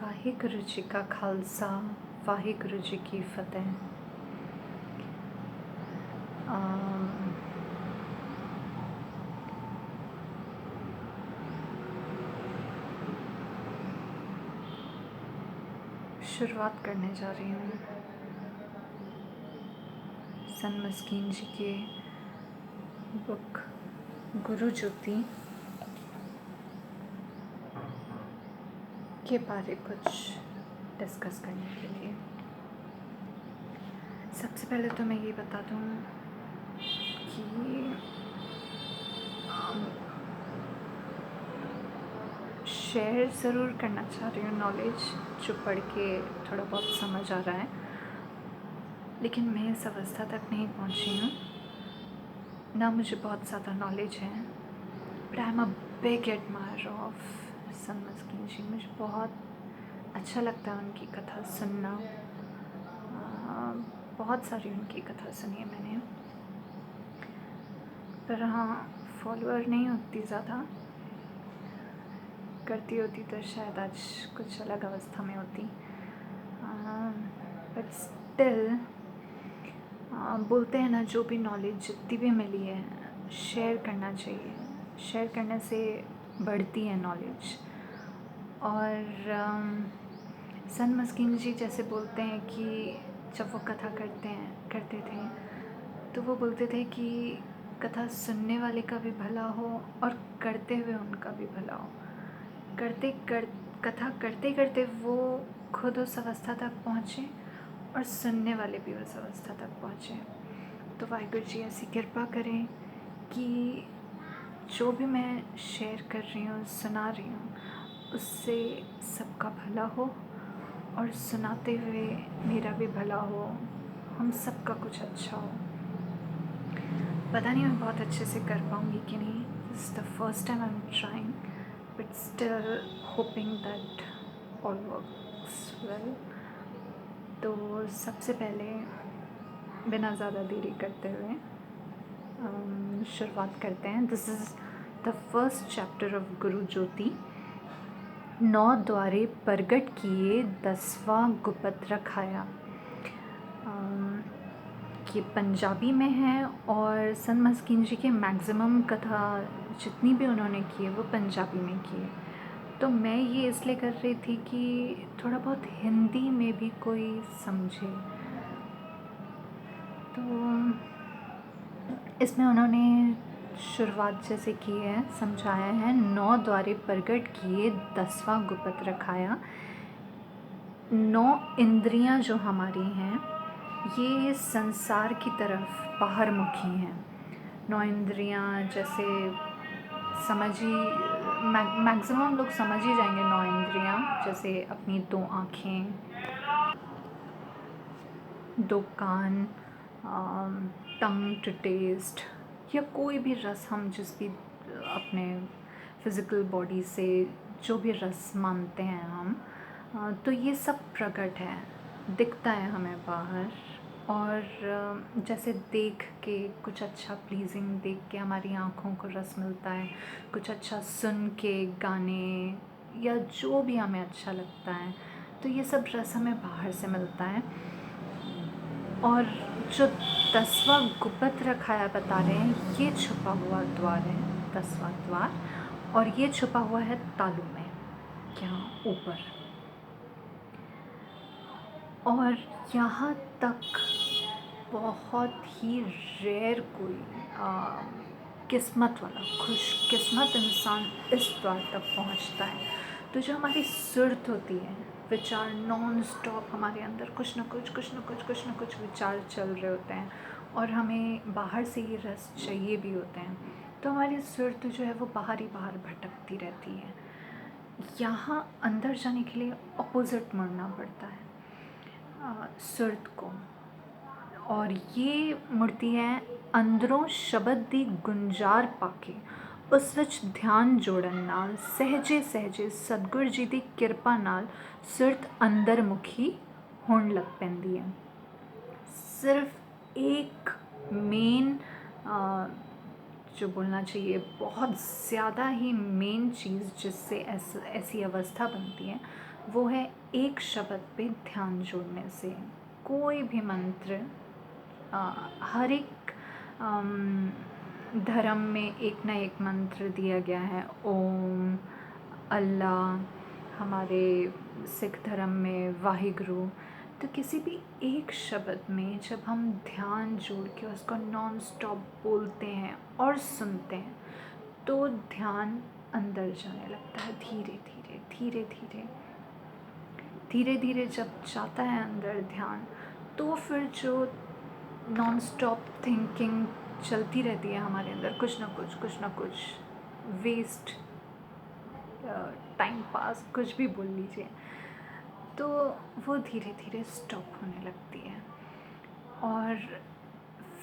वाहिगुरु जी का खालसा, वाहिगुरु जी की फतेह। शुरुआत करने जा रही हूँ सन मस्कीन जी के बुक गुरु ज्योति के बारे कुछ डिस्कस करने के लिए। सबसे पहले तो मैं ये बता दूँ कि शेयर ज़रूर करना चाह रही हूँ नॉलेज जो पढ़ के थोड़ा बहुत समझ आ रहा है, लेकिन मैं इस अवस्था तक नहीं पहुँची हूँ, ना मुझे बहुत ज़्यादा नॉलेज है। But I am a big admire of Sant Maskeen ji. मुझे बहुत अच्छा लगता है उनकी कथा सुनना। बहुत सारी उनकी कथा सुनी है मैंने, पर हाँ फॉलोअर नहीं होती ज़्यादा। करती होती तो शायद आज कुछ अलग अवस्था में होती। बट स्टिल बोलते हैं ना, जो भी नॉलेज जितनी भी मिली है शेयर करना चाहिए। शेयर करने से बढ़ती है नॉलेज। और सन मस्कीन जी जैसे बोलते हैं कि जब वो कथा करते थे तो वो बोलते थे कि कथा सुनने वाले का भी भला हो और करते हुए उनका भी भला हो। कथा करते करते वो खुद उस अवस्था तक पहुँचे और सुनने वाले भी उस अवस्था तक पहुँचे। तो वाहिगुरु जी ऐसी कृपा करें कि जो भी मैं शेयर कर रही हूँ, सुना रही हूँ, उससे सबका भला हो और सुनाते हुए मेरा भी भला हो, हम सबका कुछ अच्छा हो। पता नहीं मैं बहुत अच्छे से कर पाऊँगी कि नहीं। This is the first time I am trying, but still hoping that all works well. तो सबसे पहले बिना ज़्यादा देरी करते हुए शुरुआत करते हैं। This is the first chapter of गुरु ज्योति। 9 द्वारे प्रगट किए 10वां गुपत रखाया। ये पंजाबी में है और सन मस्कीन जी के मैक्सिमम कथा जितनी भी उन्होंने की है वो पंजाबी में की है। तो मैं ये इसलिए कर रही थी कि थोड़ा बहुत हिंदी में भी कोई समझे। तो इसमें उन्होंने शुरुआत जैसे की है, समझाया है। 9 द्वारे प्रगट किए 10वां गुपत रखाया। 9 इंद्रियां जो हमारी हैं ये संसार की तरफ बाहर मुखी हैं। 9 इंद्रियां जैसे मैक्सिमम लोग समझ ही जाएंगे। 9 इंद्रियां जैसे अपनी 2 आँखें, 2 कान, टंग टू टेस्ट, या कोई भी रस हम जिस भी अपने फिज़िकल बॉडी से जो भी रस मानते हैं हम, तो ये सब प्रकट है, दिखता है हमें बाहर। और जैसे देख के कुछ अच्छा प्लीजिंग देख के हमारी आँखों को रस मिलता है, कुछ अच्छा सुन के गाने या जो भी हमें अच्छा लगता है, तो ये सब रस हमें बाहर से मिलता है। और जो 10वां गुपत रखाया बता रहे हैं, ये छुपा हुआ द्वार है, 10वां द्वार, और ये छुपा हुआ है तालू में, यहाँ ऊपर। और यहाँ तक बहुत ही रेयर कोई किस्मत वाला खुशकिस्मत इंसान इस द्वार तक पहुँचता है। तो जो हमारी सुर्त होती है, विचार नॉन स्टॉप हमारे अंदर कुछ ना कुछ विचार चल रहे होते हैं और हमें बाहर से ये रस चाहिए भी होते हैं, तो हमारी सुर्त जो है वो बाहर ही बाहर भटकती रहती है। यहाँ अंदर जाने के लिए अपोजिट मुड़ना पड़ता है सुर्त को, और ये मुड़ती है अंदरों शब्द दी गुंजार पाके उस विच ध्यान जोड़न नाल सहजे सहजे सतगुर जी दी किरपा नाल सुरत अंदर मुखी होण लग पैंदी है। सिर्फ एक मेन जो बोलना चाहिए, बहुत ज़्यादा ही मेन चीज़ जिससे ऐसी अवस्था बनती है वो है एक शब्द पे ध्यान जोड़ने से। कोई भी मंत्र, हर एक धर्म में एक ना एक मंत्र दिया गया है। ओम, अल्लाह, हमारे सिख धर्म में वाहिगुरु। तो किसी भी एक शब्द में जब हम ध्यान जोड़ के उसको नॉन स्टॉप बोलते हैं और सुनते हैं तो ध्यान अंदर जाने लगता है धीरे धीरे धीरे धीरे धीरे धीरे। जब जाता है अंदर ध्यान तो फिर जो नॉन स्टॉप थिंकिंग चलती रहती है हमारे अंदर, कुछ ना कुछ वेस्ट टाइम पास, कुछ भी बोल लीजिए, तो वो धीरे धीरे स्टॉप होने लगती है। और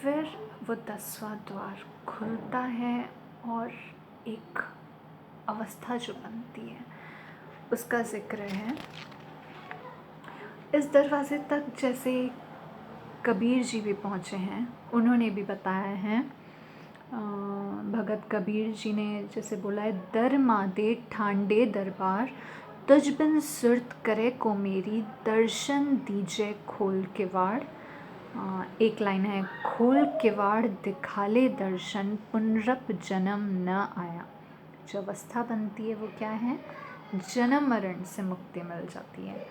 फिर वो 10वां द्वार खुलता है और एक अवस्था जो बनती है उसका ज़िक्र है। इस दरवाज़े तक जैसे कबीर जी भी पहुँचे हैं, उन्होंने भी बताया है। भगत कबीर जी ने जैसे बोला है, दर मादे ठांडे दरबार, तुझ बिन सुरत करे को मेरी, दर्शन दीजे खोल किवाड़। एक लाइन है, खोल किवाड़ दिखाले दर्शन, पुनरप जन्म न आया। जो अवस्था बनती है वो क्या है, जन्म मरण से मुक्ति मिल जाती है।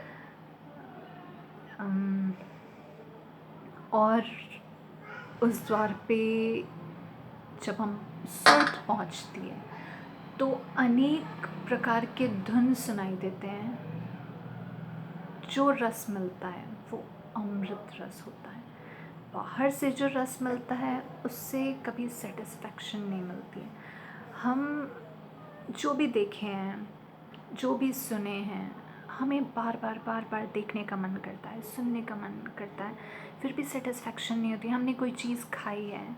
और उस द्वार पे जब हम सुरत पहुंचती है तो अनेक प्रकार के धुन सुनाई देते हैं। जो रस मिलता है वो अमृत रस होता है। बाहर से जो रस मिलता है उससे कभी सेटिस्फैक्शन नहीं मिलती है। हम जो भी देखे हैं, जो भी सुने हैं, हमें बार बार देखने का मन करता है, सुनने का मन करता है, फिर भी सेटिस्फैक्शन नहीं होती। हमने कोई चीज़ खाई है,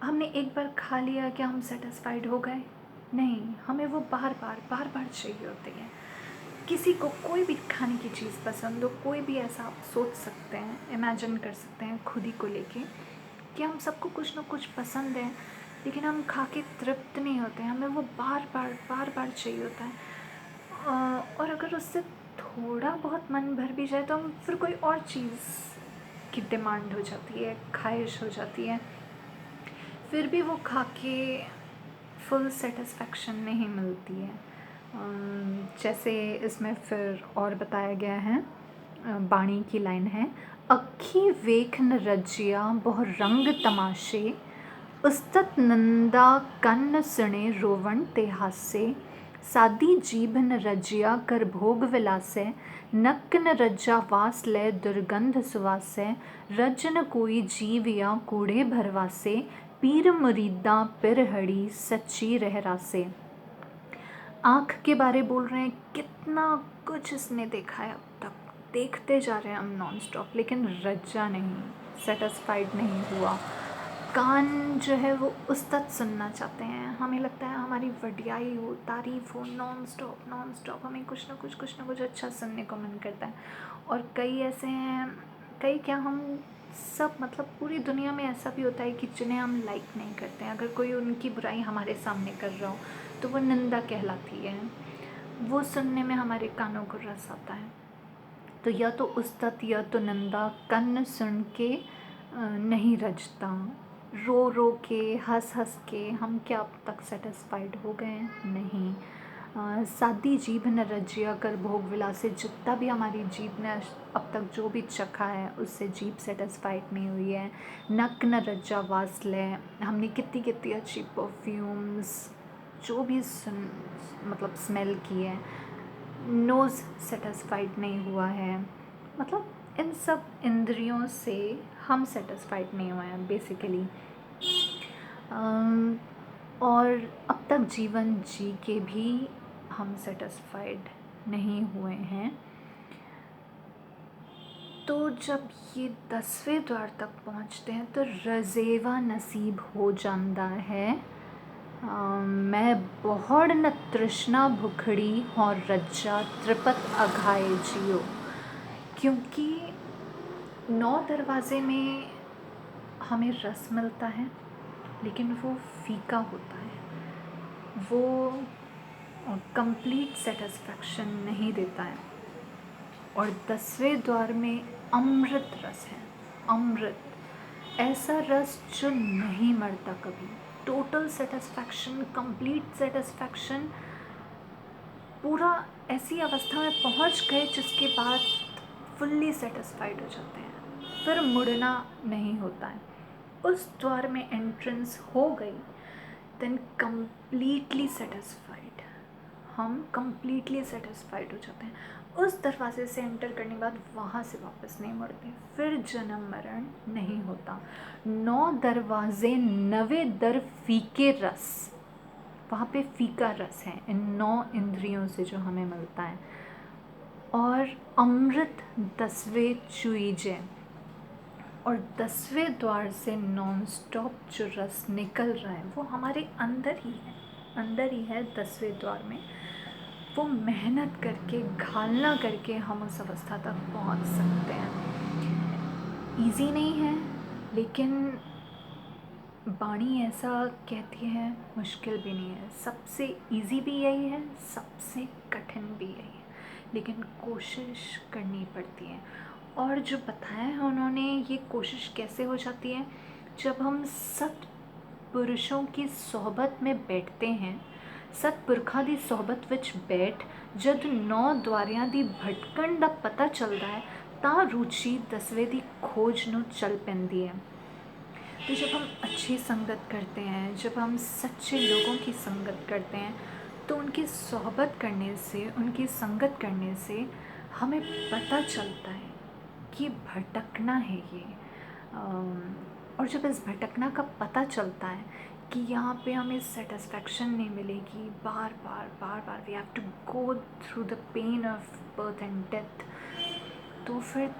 हमने एक बार खा लिया, क्या हम सेटिस्फाइड हो गए? नहीं, हमें वो बार बार चाहिए होती है। किसी को कोई भी खाने की चीज़ पसंद हो, कोई भी ऐसा आप सोच सकते हैं, इमेजिन कर सकते हैं खुद ही को लेके कि हम सबको कुछ ना कुछ पसंद है, लेकिन हम खा के तृप्त नहीं होते हैं, हमें वो बार बार चाहिए होता है। और अगर उससे थोड़ा बहुत मन भर भी जाए तो हम फिर कोई और चीज़ की डिमांड हो जाती है, ख्वाहिश हो जाती है, फिर भी वो खा के फुल सेटिस्फैक्शन नहीं मिलती है। जैसे इसमें फिर और बताया गया है, बाणी की लाइन है, अखी वेख न रजिया बहु रंग तमाशे, उस्तत नंदा कन्न सुने रोवण ते हासे, सादी जीभ न रजिया कर भोग विलासे, नक न रज्जा वास ले दुर्गंध सुवासे, रज न कोई जीव या कूड़े भरवासे, पीर मुरीदा पिर हड़ी सच्ची रह रासे। आँख के बारे बोल रहे हैं, कितना कुछ इसने देखा है अब तक, देखते जा रहे हैं हम नॉन स्टॉप, लेकिन रज्जा नहीं, सेटिस्फाइड नहीं हुआ। कान जो है वो उस तक सुनना चाहते हैं, हमें लगता है हमारी वडियाई हो, तारीफ़ हो, नॉन स्टॉप हमें कुछ ना कुछ अच्छा सुनने को मन करता है। और कई ऐसे हैं, कई क्या, हम सब मतलब पूरी दुनिया में ऐसा भी होता है कि जिन्हें हम लाइक नहीं करते हैं, अगर कोई उनकी बुराई हमारे सामने कर रहा हो तो वो निंदा कहलाती है, वो सुनने में हमारे कानों को रस आता है। तो या तो उस्तत या तो निंदा, कन्न सुन के नहीं रजता, रो के हंस के हम क्या अब तक सेटिस्फाइड हो गए? नहीं। सादी जीभ न रजिया कर भोग विलासे, जितना भी हमारी जीभ ने अब तक जो भी चखा है उससे जीभ सेटिस्फाइड नहीं हुई है। नक न रज्जा वास ले, हमने कितनी अच्छी परफ्यूम्स जो भी मतलब स्मेल की है, नोज़ सेटिस्फाइड नहीं हुआ है। मतलब इन सब इंद्रियों से हम सेटिस्फाइड नहीं हुए हैं बेसिकली। और अब तक जीवन जी के भी हम सेटिस्फाइड नहीं हुए हैं। तो जब ये 10वें द्वार तक पहुंचते हैं तो रज़ेवा नसीब हो जाता है। मैं बहुड़ न तृष्णा भुखड़ी और रज्जा त्रिपत अघाए जियो। क्योंकि 9 दरवाज़े में हमें रस मिलता है, लेकिन वो फीका होता है, वो कंप्लीट सेटिस्फैक्शन नहीं देता है। और 10वें द्वार में अमृत रस है, अमृत, ऐसा रस जो नहीं मरता कभी। टोटल सेटिस्फैक्शन, कंप्लीट सेटिस्फैक्शन, पूरा ऐसी अवस्था में पहुंच गए जिसके बाद फुल्ली सेटिस्फाइड हो जाते हैं, फिर मुड़ना नहीं होता है। उस द्वार में एंट्रेंस हो गई, देन कम्प्लीटली सेटिस्फाइड, हम कम्प्लीटली सेटिस्फाइड हो जाते हैं। उस दरवाजे से एंटर करने के बाद वहाँ से वापस नहीं मुड़ते, फिर जन्म मरण नहीं होता। 9 दरवाजे 9 दर फीके रस, वहाँ पे फीका रस है इन 9 इंद्रियों से जो हमें मिलता है। और अमृत 10वें चुईजे, और 10वें द्वार से नॉन स्टॉप जो रस निकल रहा है वो हमारे अंदर ही है, अंदर ही है 10वें द्वार में। वो मेहनत करके, घालना करके हम उस अवस्था तक पहुंच सकते हैं। ईजी नहीं है, लेकिन वाणी ऐसा कहती है मुश्किल भी नहीं है। सबसे ईजी भी यही है, सबसे कठिन भी यही है, लेकिन कोशिश करनी पड़ती है। और जो बताया है उन्होंने, ये कोशिश कैसे हो जाती है, जब हम सत्पुरुषों की सोहबत में बैठते हैं, सतपुरखा दी सोहबत विच बैठ जद 9 द्वारियां दी भटकण दा पता चलता है, तां रुचि 10वें दी खोज नूं चल पैंदी है। तो जब हम अच्छी संगत करते हैं, जब हम सच्चे लोगों की संगत करते हैं, तो उनकी सोहबत करने से, उनकी संगत करने से हमें पता चलता है कि भटकना है ये। और जब इस भटकना का पता चलता है कि यहाँ पे हमें सेटिस्फैक्शन नहीं मिलेगी, बार बार we have to go through the pain of birth and death, तो फिर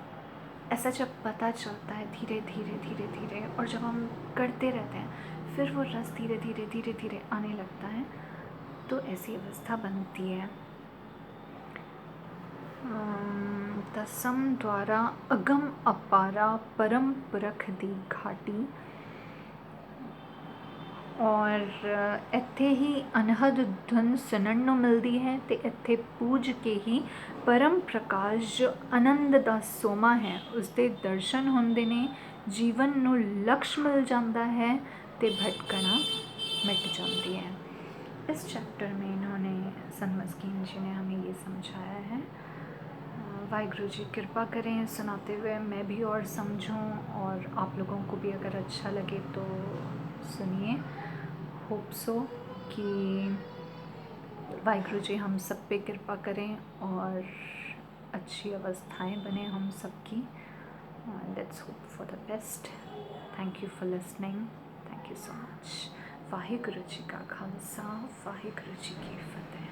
ऐसा जब पता चलता है धीरे धीरे, और जब हम करते रहते हैं, फिर वो रस धीरे धीरे आने लगता है, तो ऐसी अवस्था बनती है। 10म द्वारा अगम अपारा परम पुरख दी घाटी, और ਇੱਥੇ ही अनहद धुन सुनन ਨੂੰ मिलती है, तो ਇੱਥੇ पूज के ही परम प्रकाश जो आनंद ਦਾ ਸੋਮਾ है उसके दर्शन होंदे ने, जीवन ਨੂੰ लक्ष्य मिल जाता है, तो भटकना मिट जाती है। इस चैप्टर में इन्होंने, सनमस्कीन जी ने हमें ये समझाया है। वाहिगुरु जी कृपा करें सुनाते हुए मैं भी और समझूं, और आप लोगों को भी अगर अच्छा लगे तो सुनिए। होप सो कि वाहिगुरु जी हम सब पे कृपा करें और अच्छी अवस्थाएं बने हम सबकी। Let's hope for the best. Thank you for listening, thank you so much. Waheguru ji का खालसा, वाहिगुरु जी की फतेह।